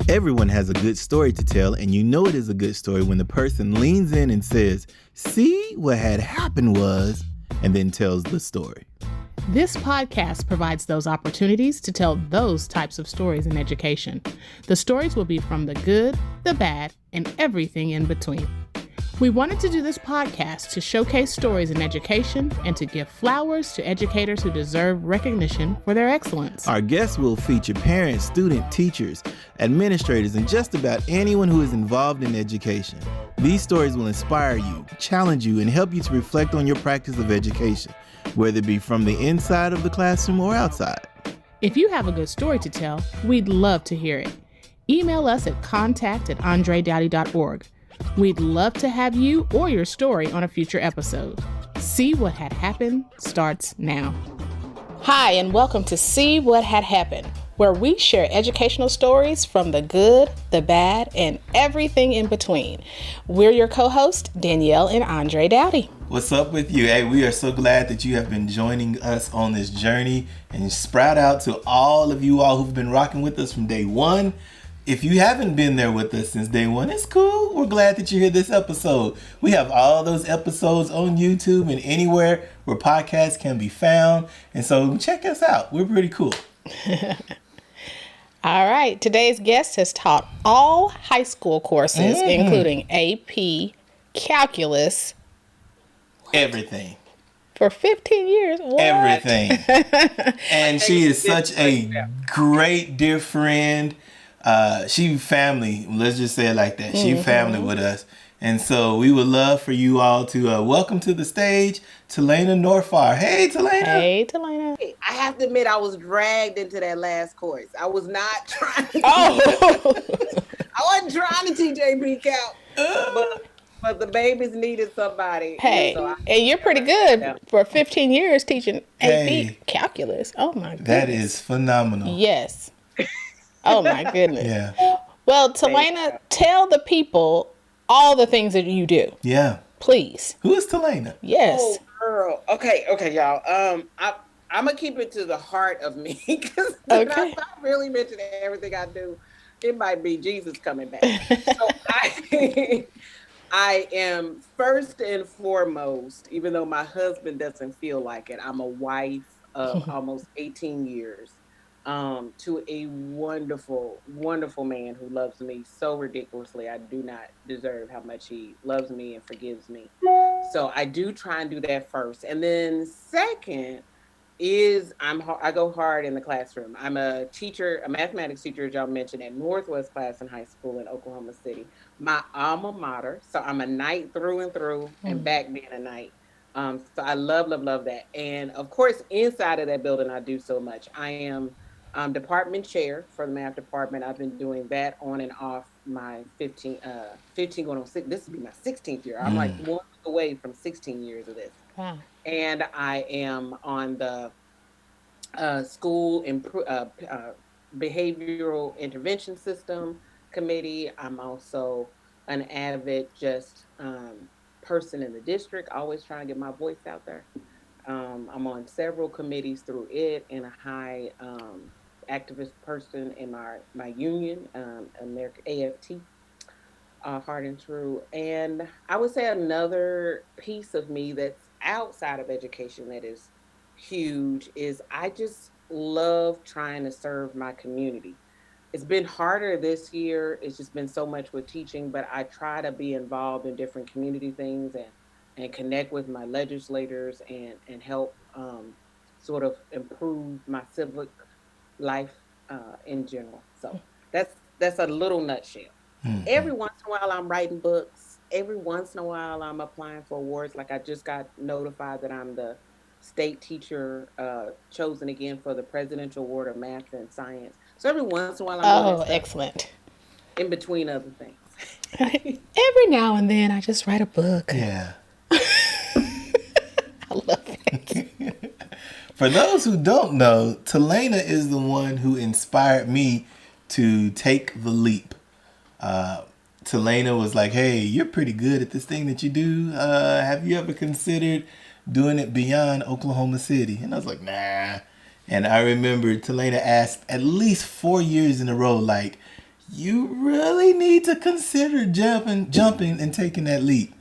Everyone has a good story to tell, and you know it is a good story when the person leans in and says, "See, what had happened was," and then tells the story. This podcast provides those opportunities to tell those types of stories in education. The stories will be from the good, the bad, and everything in between. We wanted to do this podcast to showcase stories in education and to give flowers to educators who deserve recognition for their excellence. Our guests will feature parents, students, teachers, administrators, and just about anyone who is involved in education. These stories will inspire you, challenge you, and help you to reflect on your practice of education, whether it be from the inside of the classroom or outside. If you have a good story to tell, we'd love to hear it. Email us at contact@andredowdy.org. We'd love to have you or your story on a future episode. See What Had Happened starts now. Hi, and welcome to See What Had Happened, where we share educational stories from the good, the bad, and everything in between. We're your co-hosts, Danielle and Andre Daughty. What's up with you? Hey, we are so glad that you have been joining us on this journey, and sprout out to all of you all who've been rocking with us from day one. If you haven't been there with us since day one, it's cool. We're glad that you're here this episode. We have all those episodes on YouTube and anywhere where podcasts can be found. And so check us out. We're pretty cool. All right. Today's guest has taught all high school courses, including AP, calculus. Everything. For 15 years. What? Everything. And she is such a great dear friend. She family, let's just say it like that. She family with us. And so we would love for you all to welcome to the stage Telannia Norfar. Hey, Telannia. Hey, Telannia. I have to admit, I was dragged into that last course. I was not trying to I wasn't trying to teach AP Calc, but the babies needed somebody. Hey, and you're pretty good for 15 years teaching AP calculus. Oh, my goodness. That is phenomenal. Yes. Oh, my goodness. Yeah. Well, Telannia, tell the people all the things that you do. Yeah. Please. Who is Telannia? Yes. Oh, girl. Okay, y'all. I'm gonna keep it to the heart of me because if I really mention everything I do, it might be Jesus coming back. So I am first and foremost, even though my husband doesn't feel like it, I'm a wife of almost 18 years. To a wonderful, wonderful man who loves me so ridiculously. I do not deserve how much he loves me and forgives me. So I do try and do that first. And then second is I go hard in the classroom. I'm a teacher, a mathematics teacher, as y'all mentioned, at Northwest Classen High School in Oklahoma City. My alma mater. So I'm a Knight through and through and back being a Knight. So I love that. And of course, inside of that building, I do so much. I am department chair for the math department. I've been doing that on and off my 15 going on 6. This will be my 16th year. I'm like 1 away from 16 years of this. Wow. And I am on the school behavioral intervention system committee. I'm also an avid person in the district, always trying to get my voice out there. I'm on several committees through it, and a high activist person in my union, American AFT, hard and true. And I would say another piece of me that's outside of education that is huge is I just love trying to serve my community. It's been harder this year. It's just been so much with teaching, but I try to be involved in different community things and connect with my legislators and help sort of improve my civic life in general. So that's a little nutshell. Every once in a while I'm writing books. Every once in a while I'm applying for awards. Like I just got notified that I'm the state teacher chosen again for the Presidential Award of Math and Science. So every once in a while I'm doing excellent. In between other things. Every now and then I just write a book. Yeah. I love it. For those who don't know, Telannia is the one who inspired me to take the leap. Telannia was like, "Hey, you're pretty good at this thing that you do. Have you ever considered doing it beyond Oklahoma City?" And I was like, "Nah." And I remember Telannia asked at least 4 years in a row, like, you really need to consider jumping and taking that leap.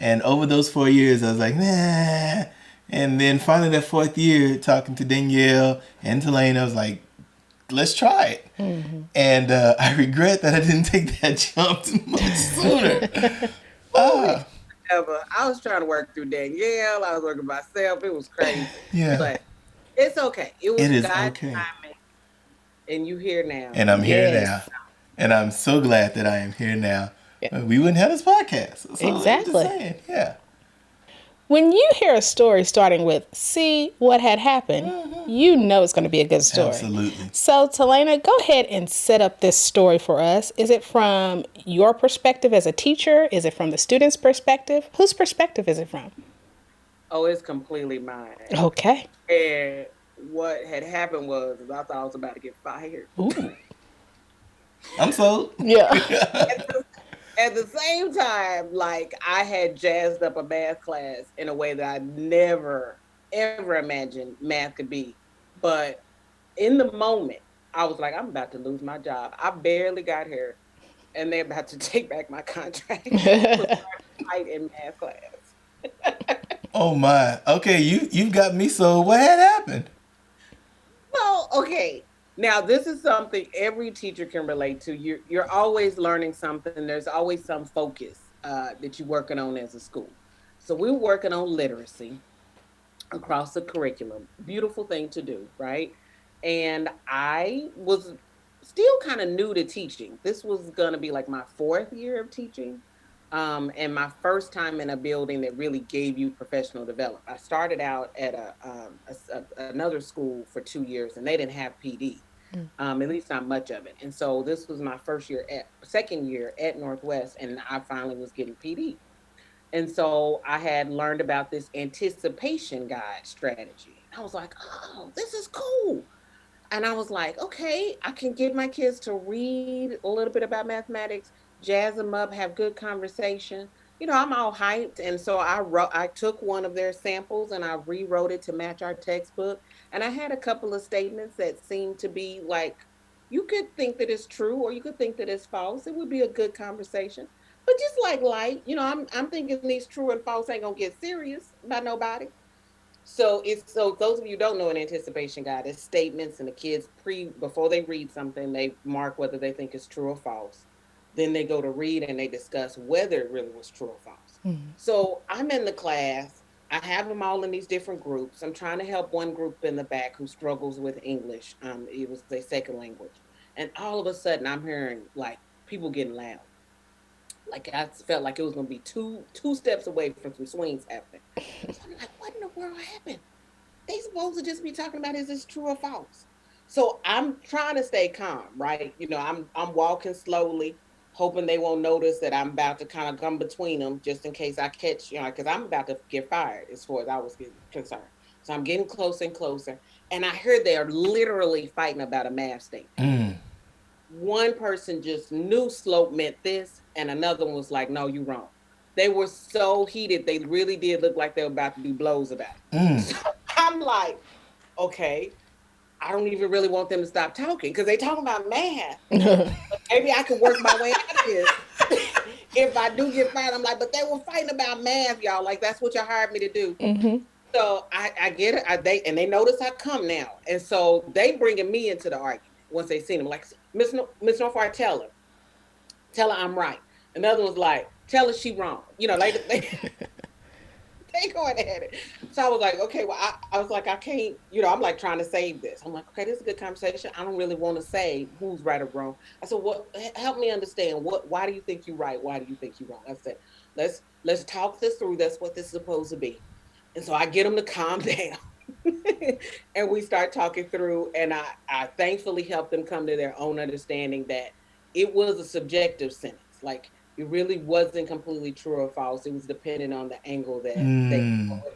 And over those 4 years, I was like, nah. And then finally, that fourth year, talking to Danielle and Telannia, I was like, let's try it. And I regret that I didn't take that jump much sooner. Ever. I was trying to work through Danielle. I was working myself. It was crazy, Yeah, but it's okay. It it was is God's okay. timing, and you here now. And I'm here now. Yes. And I'm so glad that I am here now. Yeah. We wouldn't have this podcast. So I'm just Exactly. saying, yeah. When you hear a story starting with "see what had happened," you know it's going to be a good story. Absolutely. So, Telannia, go ahead and set up this story for us. Is it from your perspective as a teacher? Is it from the student's perspective? Whose perspective is it from? Oh, it's completely mine. Okay. And what had happened was I thought I was about to get fired. Ooh. I'm sold. Yeah. At the same time, like I had jazzed up a math class in a way that I never ever imagined math could be. But in the moment, I was like, I'm about to lose my job. I barely got here, and they're about to take back my contract for fight in math class. Oh my. Okay, you've got me sold. What had happened? Well, okay. Now this is something every teacher can relate to. You're always learning something. There's always some focus that you're working on as a school. So we're working on literacy across the curriculum. Beautiful thing to do, right? And I was still kind of new to teaching. This was going to be like my fourth year of teaching. And my first time in a building that really gave you professional development. I started out at another school for 2 years, and they didn't have PD, at least not much of it. And so this was my second year at Northwest, and I finally was getting PD. And so I had learned about this anticipation guide strategy. I was like, oh, this is cool. And I was like, okay, I can get my kids to read a little bit about mathematics, jazz them up, have good conversation. I'm all hyped. And so I took one of their samples and I rewrote it to match our textbook. And I had a couple of statements that seemed to be like, you could think that it's true or you could think that it's false. It would be a good conversation. But just like light, I'm thinking these true and false ain't gonna get serious by nobody. So those of you who don't know an anticipation guide, it's statements and the kids before they read something, they mark whether they think it's true or false. Then they go to read and they discuss whether it really was true or false. So I'm in the class. I have them all in these different groups. I'm trying to help one group in the back who struggles with English. It was their second language. And all of a sudden I'm hearing like people getting loud. Like I felt like it was gonna be two steps away from some swings happening. So I'm like, what in the world happened? They supposed to just be talking about is this true or false? So I'm trying to stay calm, right? I'm walking slowly, hoping they won't notice that I'm about to kind of come between them, just in case I catch, because I'm about to get fired as far as I was getting concerned. So I'm getting closer and closer, and I heard they're literally fighting about a math statement. One person just knew slope meant this, and another one was like, no, you wrong. They were so heated, they really did look like they were about to do blows about it. So I'm like, okay, I don't even really want them to stop talking because they talking about math. Maybe I could work my way out of this. If I do get fired, I'm like, but they were fighting about math, y'all. Like, that's what you hired me to do. So I get it. They notice I come now. And so they bringing me into the argument once they seen him. Like, Miss Norfar, tell her I'm right. Another one's like, tell her she wrong. They going at it. So I was like, okay, well, I was like, I can't, I'm like trying to save this. I'm like, okay, this is a good conversation. I don't really want to say who's right or wrong. I said, help me understand why do you think you're right? Why do you think you're wrong? I said, let's talk this through. That's what this is supposed to be. And so I get them to calm down. And we start talking through, and I thankfully helped them come to their own understanding that it was a subjective sentence. Like, it really wasn't completely true or false. It was dependent on the angle that but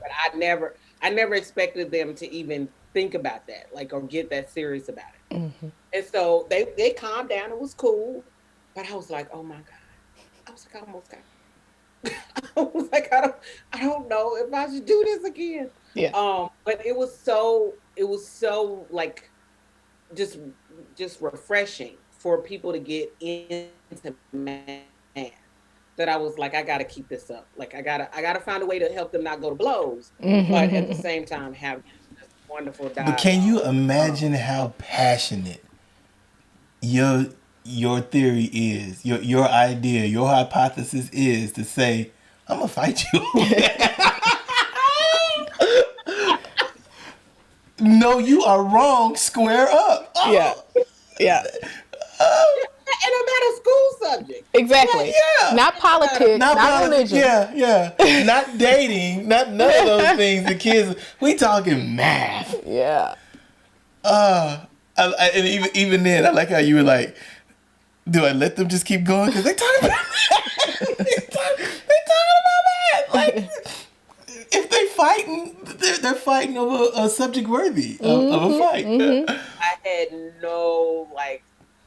I never expected them to even think about that, like, or get that serious about it. And so they calmed down. It was cool. But I was like, oh my God. I was like, I almost got I was like, I don't know if I should do this again. Yeah. But it was so like just refreshing for people to get into math that I was like, I gotta keep this up. Like I gotta find a way to help them not go to blows, but at the same time have this wonderful But can you dialogue. imagine how passionate your your theory is, your idea, your hypothesis is to say, I'm gonna fight you. No, you are wrong. Square up. Oh. Yeah. Yeah. And about a school subject. Exactly. Yeah. Not politics, not religion. Yeah. Not dating, not none of those things. The kids, we talking math. Yeah. And even then, I like how you were like, do I let them just keep going? Because they talking about math. they talking about math. Like, if they fighting, they're fighting over a subject worthy of a fight. I had no, like,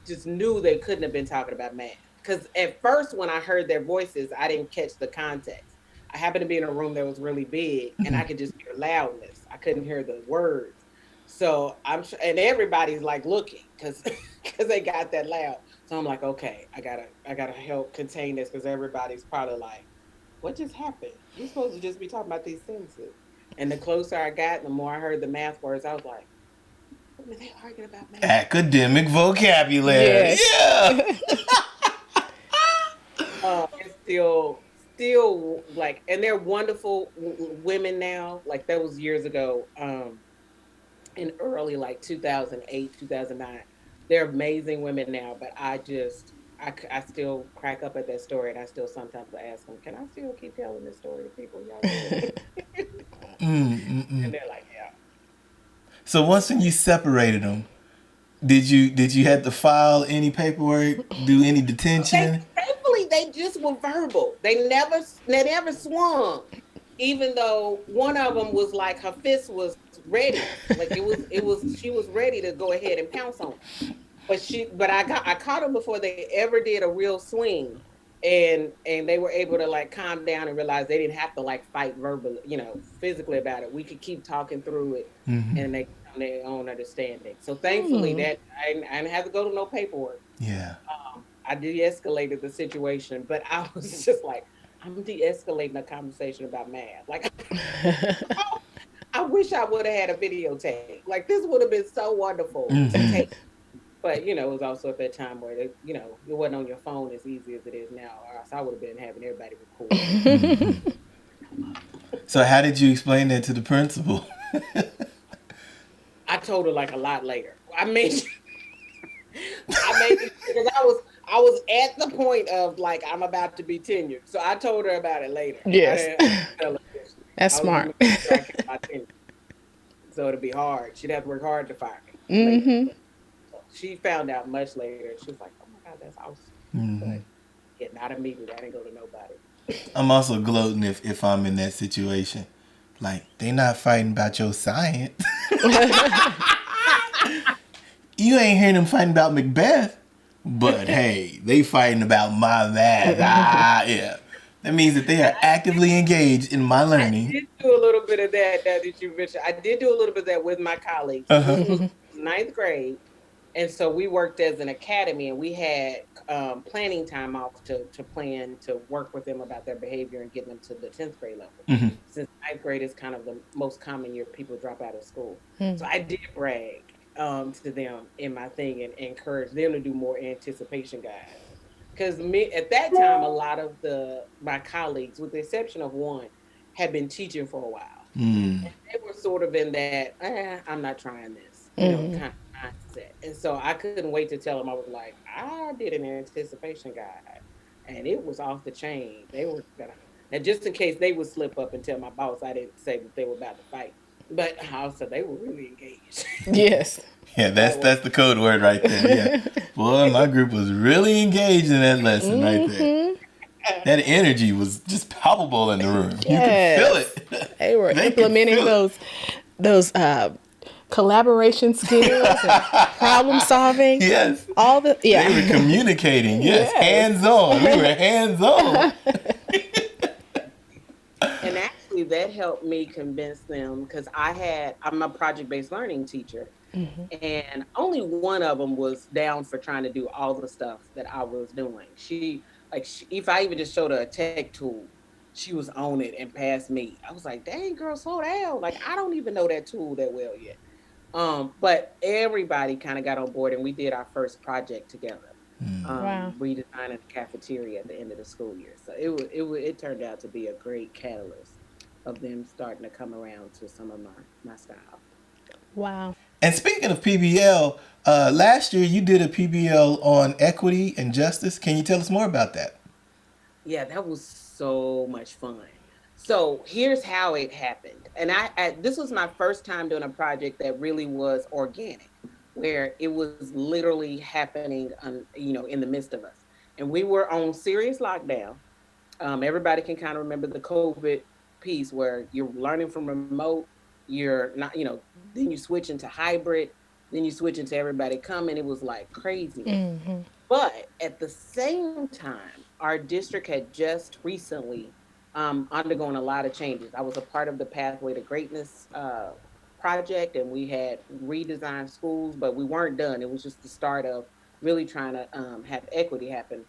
just knew they couldn't have been talking about math. Because at first, when I heard their voices, I didn't catch the context. I happened to be in a room that was really big, and I could just hear loudness. I couldn't hear the words. So and everybody's like looking because they got that loud. So I'm like, okay, I gotta help contain this because everybody's probably like, what just happened? You're supposed to just be talking about these sentences. And the closer I got, the more I heard the math words. I was like, what are they arguing about math? Academic vocabulary. Yes. Yeah. It's still like, and they're wonderful women now. Like that was years ago. In early like 2008, 2009. They're amazing women now, but I still crack up at that story, and I still sometimes ask them, "Can I still keep telling this story to people?" Y'all and they're like, "Yeah." So once when you separated them, did you have to file any paperwork, do any detention? Thankfully, they just were verbal. They never swung. Even though one of them was like her fist was ready, like she was ready to go ahead and pounce on her. But I caught them before they ever did a real swing, and they were able to like calm down and realize they didn't have to like fight verbally, physically about it. We could keep talking through it, and they come to their own understanding. So thankfully that I didn't have to go to no paperwork. Yeah. I de-escalated the situation, but I was just like, I'm de-escalating a conversation about math. Like, I wish I would have had a videotape. Like, this would have been so wonderful to take. But, it was also at that time where, it wasn't on your phone as easy as it is now. Or else I would have been having everybody record. So how did you explain that to the principal? I told her, like, a lot later. Because I was at the point of like I'm about to be tenured, so I told her about it later. Yes, that's smart. So it'd be hard. She'd have to work hard to fire me. So she found out much later. She was like, "Oh my God, that's awesome." But yeah, not immediately. I didn't go to nobody. I'm also gloating if I'm in that situation. Like they not fighting about your science. You ain't hearing them fighting about Macbeth. But hey, they fighting about my math. Yeah. That means that they are actively engaged in my learning. I did do a little bit of that you mentioned. I did do a little bit of that with my colleagues. This was 9th grade. And so we worked as an academy, and we had planning time off to plan to work with them about their behavior and getting them to the 10th grade level. Since 9th grade is kind of the most common year people drop out of school. So I did brag to them in my thing and encourage them to do more anticipation guides. Because at that time, a lot of my colleagues, with the exception of one, had been teaching for a while. And they were sort of in that, I'm not trying this, kind of mindset. And so I couldn't wait to tell them. I was like, I did an anticipation guide, and it was off the chain. They were gonna, and just in case they would slip up and tell my boss I didn't say that they were about to fight. But also, they were really engaged. Yes. Yeah, that's the code word right there. Yeah. Boy, my group was really engaged in that lesson right there. That energy was just palpable in the room. Yes. You could feel it. They were implementing those collaboration skills and problem solving. Yes. They were communicating. Yes. Hands on. We were hands on. And actually, that helped me convince them because I'm a project-based learning teacher. And only one of them was down for trying to do all the stuff that I was doing. If I even just showed her a tech tool, she was on it and passed me. I was like, dang girl, slow down. Like, I don't even know that tool that well yet. But everybody kind of got on board and we did our first project together. Wow. Redesigning the cafeteria at the end of the school year. So it turned out to be a great catalyst of them starting to come around to some of my style. Wow. And speaking of PBL, last year you did a PBL on equity and justice. Can you tell us more about that? Yeah, that was so much fun. So here's how it happened. And this was my first time doing a project that really was organic, where it was literally happening in the midst of us. And we were on serious lockdown. Everybody can kind of remember the COVID piece where you're learning from remote, you're not, then you switch into hybrid, then you switch into everybody coming. It was like craziness. But at the same time, our district had just recently undergone a lot of changes. I was a part of the Pathway to Greatness project, and we had redesigned schools, but we weren't done. It was just the start of really trying to have equity happen.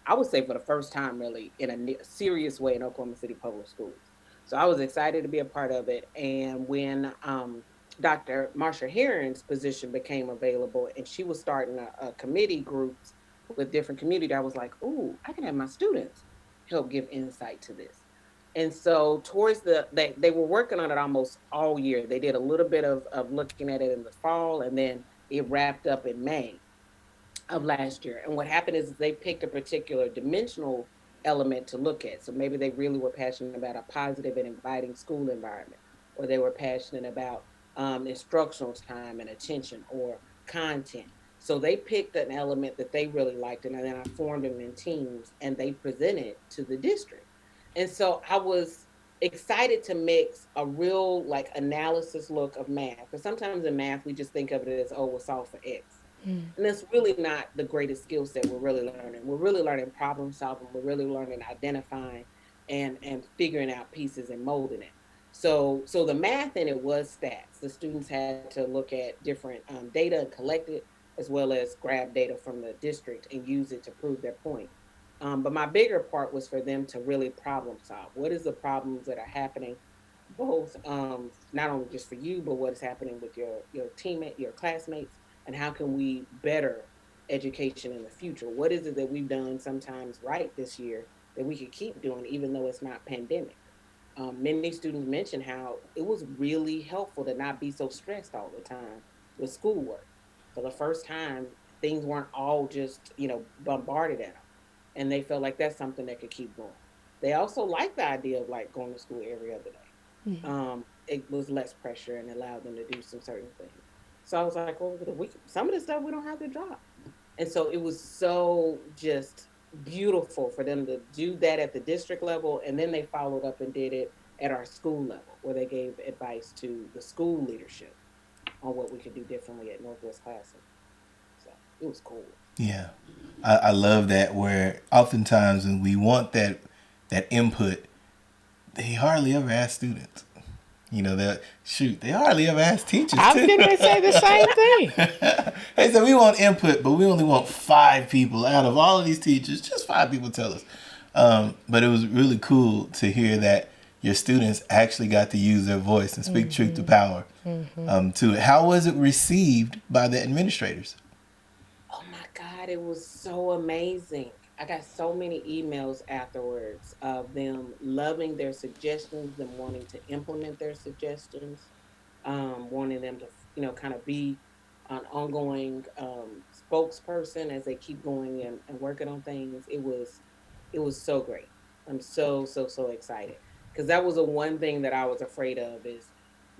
I would say for the first time, really, in a serious way in Oklahoma City Public Schools. So I was excited to be a part of it. And when Dr. Marsha Heron's position became available, and she was starting a committee groups with different community, I was like, "Ooh, I can have my students help give insight to this." And so towards they were working on it almost all year. They did a little bit of looking at it in the fall, and then it wrapped up in May of last year. And what happened is they picked a particular dimensional element to look at. So maybe they really were passionate about a positive and inviting school environment, or they were passionate about instructional time and attention or content. So they picked an element that they really liked, and then I formed them in teams and they presented to the district. And so I was excited to mix a real like analysis look of math. Because sometimes in math, we just think of it as, oh, we'll solve for X. And that's really not the greatest skill set we're really learning. We're really learning problem solving. We're really learning identifying and figuring out pieces and molding it. So the math in it was stats. The students had to look at different data and collect it, as well as grab data from the district and use it to prove their point. But my bigger part was for them to really problem solve. What is the problems that are happening, both not only just for you, but what is happening with your teammate, your classmates, and how can we better education in the future? What is it that we've done sometimes right this year that we could keep doing, even though it's not pandemic? Many students mentioned how it was really helpful to not be so stressed all the time with schoolwork. For the first time, things weren't all just, bombarded at them. And they felt like that's something that could keep going. They also liked the idea of like going to school every other day. It was less pressure and allowed them to do some certain things. So I was like, well, some of the stuff we don't have to drop. And so it was so just beautiful for them to do that at the district level. And then they followed up and did it at our school level, where they gave advice to the school leadership on what we could do differently at Northwest Classroom. So it was cool. Yeah, I love that. Where oftentimes when we want that input, they hardly ever ask students. They hardly ever ask teachers. I was going to say the same thing. They said we want input, but we only want 5 people out of all of these teachers. Just 5 people tell us. But it was really cool to hear that your students actually got to use their voice and speak truth to power to it. How was it received by the administrators? Oh my God, it was so amazing. I got so many emails afterwards of them loving their suggestions, them wanting to implement their suggestions, wanting them to, kind of be an ongoing spokesperson as they keep going and working on things. It was so great. I'm so excited because that was the one thing that I was afraid of is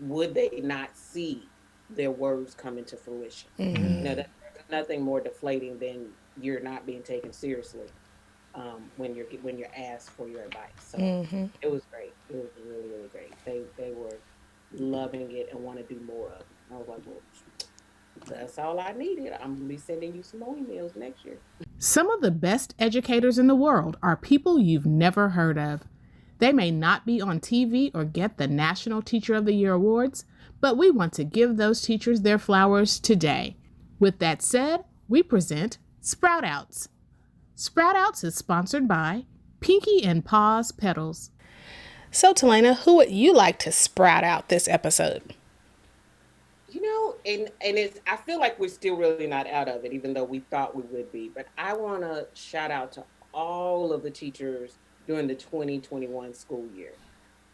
would they not see their words come into fruition? There's nothing more deflating than you're not being taken seriously when you're asked for your advice. So it was great. It was really great. They were loving it and want to do more of it. I was like, well, that's all I needed. I'm gonna be sending you some more emails next year. Some of the best educators in the world are people you've never heard of. They may not be on TV or get the National Teacher of the Year awards, but we want to give those teachers their flowers today. With that said, we present Sprout Outs. Sprout Outs is sponsored by Pinky and Paws Petals. So, Telannia, who would you like to sprout out this episode? You know, and I feel like we're still really not out of it, even though we thought we would be. But I want to shout out to all of the teachers during the 2021 school year.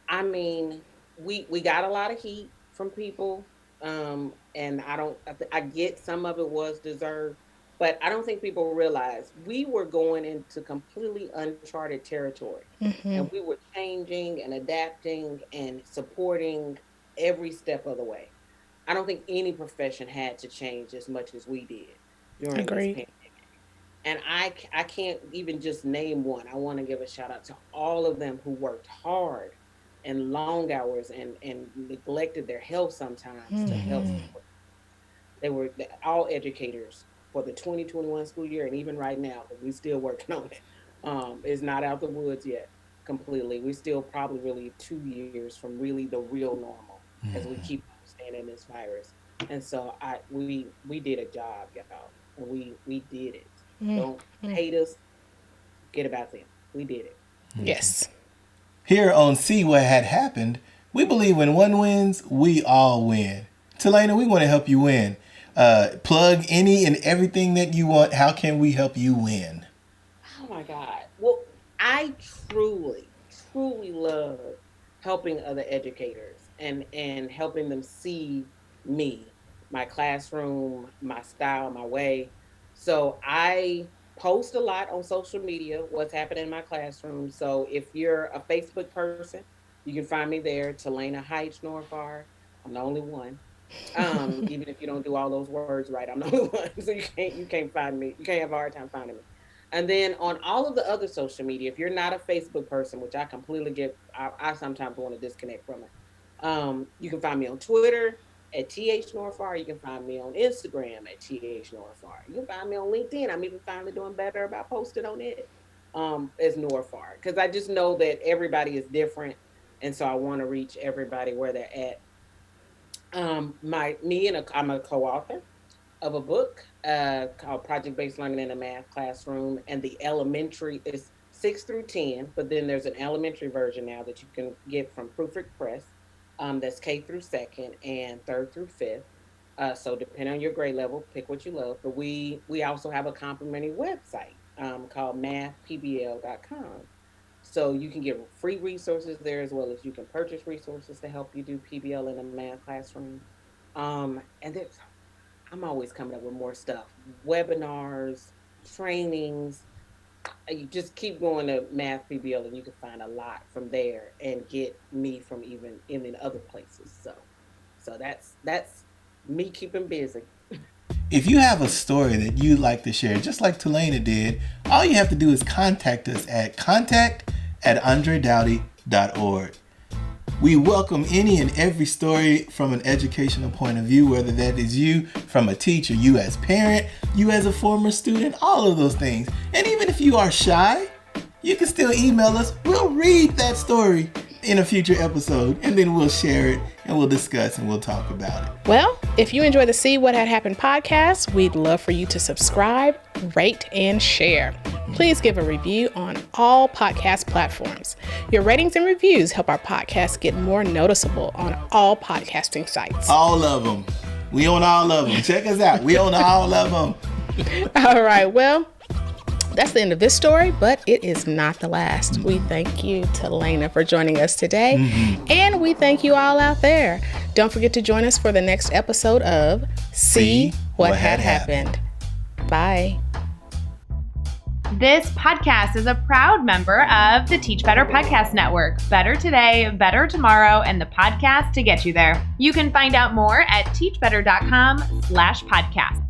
I mean, we got a lot of heat from people, and I get some of it was deserved, but I don't think people realize we were going into completely uncharted territory, and we were changing and adapting and supporting every step of the way. I don't think any profession had to change as much as we did during this pandemic. And I can't even just name one. I want to give a shout out to all of them who worked hard and long hours and neglected their health sometimes to help support. They were all educators for the 2021 school year, and even right now, because we're still working on it. It's not out the woods yet completely. We're still probably really 2 years from really the real normal as we keep understanding this virus. And so we did a job, y'all, and we did it. Don't hate us. Get about them. We did it. Yes. Here on See What Had Happened, we believe when one wins, we all win. Telannia, we want to help you win. Plug any and everything that you want. How can we help you win? Oh my God. Well, I truly love helping other educators and helping them see me, my classroom, my style, my way. So I post a lot on social media, what's happening in my classroom. So if you're a Facebook person, you can find me there, Telannia Heights, Norfar. I'm the only one. Even if you don't do all those words right, I'm the only one. So you can't find me. You can't have a hard time finding me. And then on all of the other social media, if you're not a Facebook person, which I completely get, I sometimes want to disconnect from it. You can find me on Twitter at TH Norfar. You can find me on Instagram at TH Norfar. You can find me on LinkedIn. I'm even finally doing better about posting on it as Norfar, because I just know that everybody is different, and so I want to reach everybody where they're at. I'm a co-author of a book called Project-Based Learning in a Math Classroom, and the elementary is 6 through 10, but then there's an elementary version now that you can get from Proofread Press. That's K through 2nd and 3rd through 5th. So depending on your grade level, pick what you love. But we also have a complimentary website called mathpbl.com. So you can get free resources there, as well as you can purchase resources to help you do PBL in a math classroom. And I'm always coming up with more stuff, webinars, trainings. You just keep going to Math PBL and you can find a lot from there and get me from even in other places. So that's me keeping busy. If you have a story that you'd like to share, just like Telannia did, all you have to do is contact us at contact@andredoughty.org. We welcome any and every story from an educational point of view, whether that is you from a teacher, you as parent, you as a former student, all of those things. And even if you are shy, you can still email us. We'll read that story in a future episode, and then we'll share it and we'll discuss and we'll talk about it. Well, if you enjoy the See What Had Happened podcast, we'd love for you to subscribe, rate, and share. Please give a review on all podcast platforms. Your ratings and reviews help our podcast get more noticeable on all podcasting sites. All of them. We own all of them. Check us out. We own all of them. All right. Well, that's the end of this story, but it is not the last. We thank you, Telannia, for joining us today. And we thank you all out there. Don't forget to join us for the next episode of See What Had Happened. Bye. This podcast is a proud member of the Teach Better Podcast Network. Better today, better tomorrow, and the podcast to get you there. You can find out more at teachbetter.com/podcast.